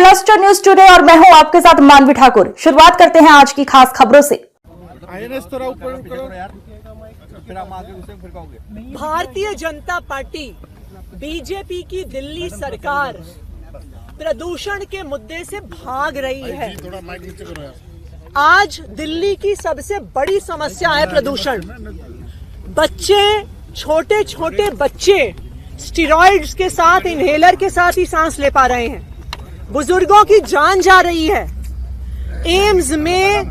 Cluster news today और मैं हूं आपके साथ मानवी ठाकुर। शुरुआत करते हैं आज की खास खबरों से। भारतीय जनता पार्टी बीजेपी की दिल्ली सरकार प्रदूषण के मुद्दे से भाग रही है। आज दिल्ली की सबसे बड़ी समस्या है प्रदूषण। बच्चे, छोटे छोटे बच्चे स्टेरॉइड्स के साथ, इनहेलर के साथ ही सांस ले पा रहे हैं। बुजुर्गों की जान जा रही है। एम्स में,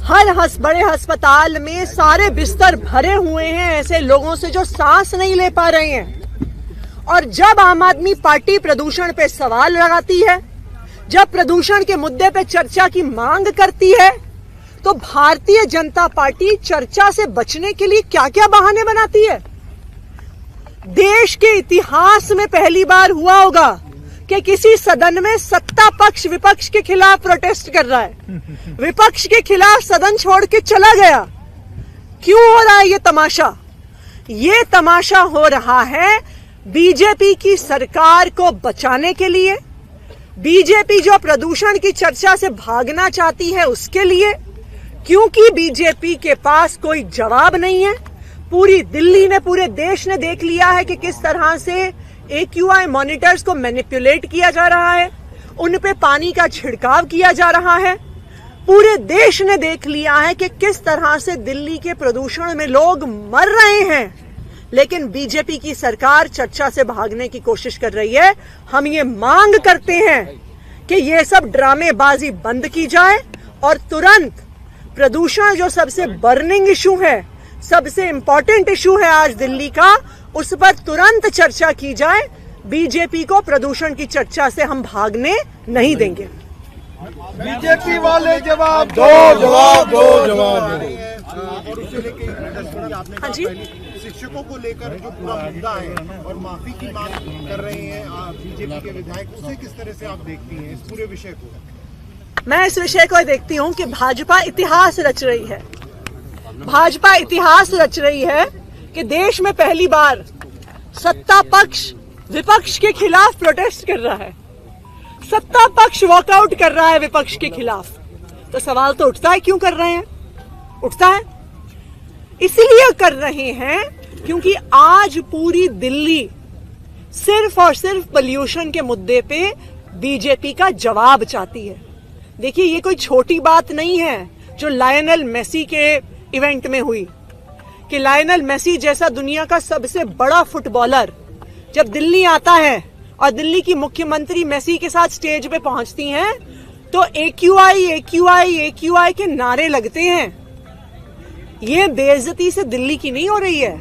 हर बड़े अस्पताल में सारे बिस्तर भरे हुए हैं ऐसे लोगों से जो सांस नहीं ले पा रहे हैं। और जब आम आदमी पार्टी प्रदूषण पे सवाल लगाती है, जब प्रदूषण के मुद्दे पे चर्चा की मांग करती है, तो भारतीय जनता पार्टी चर्चा से बचने के लिए क्या क्या बहाने बनाती है। देश के इतिहास में पहली बार हुआ होगा कि किसी सदन में सत्ता पक्ष विपक्ष के खिलाफ प्रोटेस्ट कर रहा है, विपक्ष के खिलाफ सदन छोड़ के चला गया। क्यों हो रहा है ये तमाशा? ये तमाशा हो रहा है बीजेपी की सरकार को बचाने के लिए, बीजेपी जो प्रदूषण की चर्चा से भागना चाहती है उसके लिए, क्योंकि बीजेपी के पास कोई जवाब नहीं है। पूरी दिल्ली ने, पूरे देश ने देख लिया है कि किस तरह से AQI मॉनिटर्स को मैनिपुलेट किया जा रहा है, उन पे पानी का छिड़काव किया जा रहा है। पूरे देश ने देख लिया है कि किस तरह से दिल्ली के प्रदूषण में लोग मर रहे हैं, लेकिन बीजेपी की सरकार चर्चा से भागने की कोशिश कर रही है। हम ये मांग करते हैं कि ये सब ड्रामेबाजी बंद की जाए और तुरंत प्रदूषण जो सबसे बर्निंग इशू है, सबसे इंपॉर्टेंट इशू है आज दिल्ली का, उस पर तुरंत चर्चा की जाए। बीजेपी को प्रदूषण की चर्चा से हम भागने नहीं देंगे। बीजेपी वाले जवाब दो, जवाब दो, जवाब दो। हाँ जी, शिक्षकों को लेकर जो पूरा मुद्दा है और माफी की मांग कर रहे हैं बीजेपी के विधायक, उसे किस तरह से आप देखती हैं इस पूरे विषय को? मैं इस विषय को देखती हूँ कि भाजपा इतिहास रच रही है। भाजपा इतिहास रच रही है कि देश में पहली बार सत्ता पक्ष विपक्ष के खिलाफ प्रोटेस्ट कर रहा है, सत्ता पक्ष वॉकआउट कर रहा है विपक्ष के खिलाफ। तो सवाल तो उठता है, क्यों कर रहे हैं? उठता है इसलिए कर रहे हैं क्योंकि आज पूरी दिल्ली सिर्फ और सिर्फ पोल्यूशन के मुद्दे पे बीजेपी का जवाब चाहती है। देखिए, ये कोई छोटी बात नहीं है जो लायनल मेसी के इवेंट में हुई, कि लायनल मेसी जैसा दुनिया का सबसे बड़ा फुटबॉलर जब दिल्ली आता है और दिल्ली की मुख्यमंत्री मेसी के साथ स्टेज पे पहुंचती हैं, तो AQI AQI AQI के नारे लगते हैं। ये बेइज्जती से दिल्ली की नहीं हो रही है,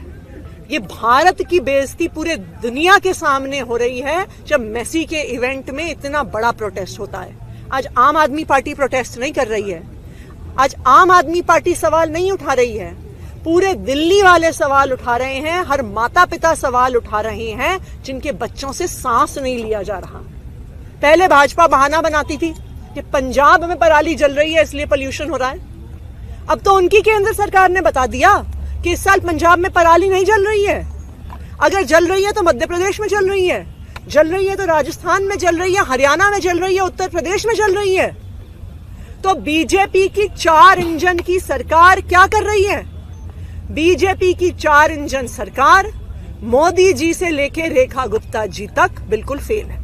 ये भारत की बेइज्जती पूरे दुनिया के सामने हो रही है जब मेसी के इवेंट में इतना बड़ा प्रोटेस्ट होता है। आज आम आदमी पार्टी प्रोटेस्ट नहीं कर रही है, आज आम आदमी पार्टी सवाल नहीं उठा रही है, पूरे दिल्ली वाले सवाल उठा रहे हैं। हर माता पिता सवाल उठा रहे हैं जिनके बच्चों से सांस नहीं लिया जा रहा। पहले भाजपा बहाना बनाती थी कि पंजाब में पराली जल रही है इसलिए पोल्यूशन हो रहा है। अब तो उनकी केंद्र सरकार ने बता दिया कि इस साल पंजाब में पराली नहीं जल रही है। अगर जल रही है तो मध्य प्रदेश में जल रही है, जल रही है तो राजस्थान में जल रही है, हरियाणा में जल रही है, उत्तर प्रदेश में जल रही है। तो बीजेपी की 4 इंजन की सरकार क्या कर रही है? बीजेपी की 4 इंजन सरकार मोदी जी से लेके रेखा गुप्ता जी तक बिल्कुल फेल है।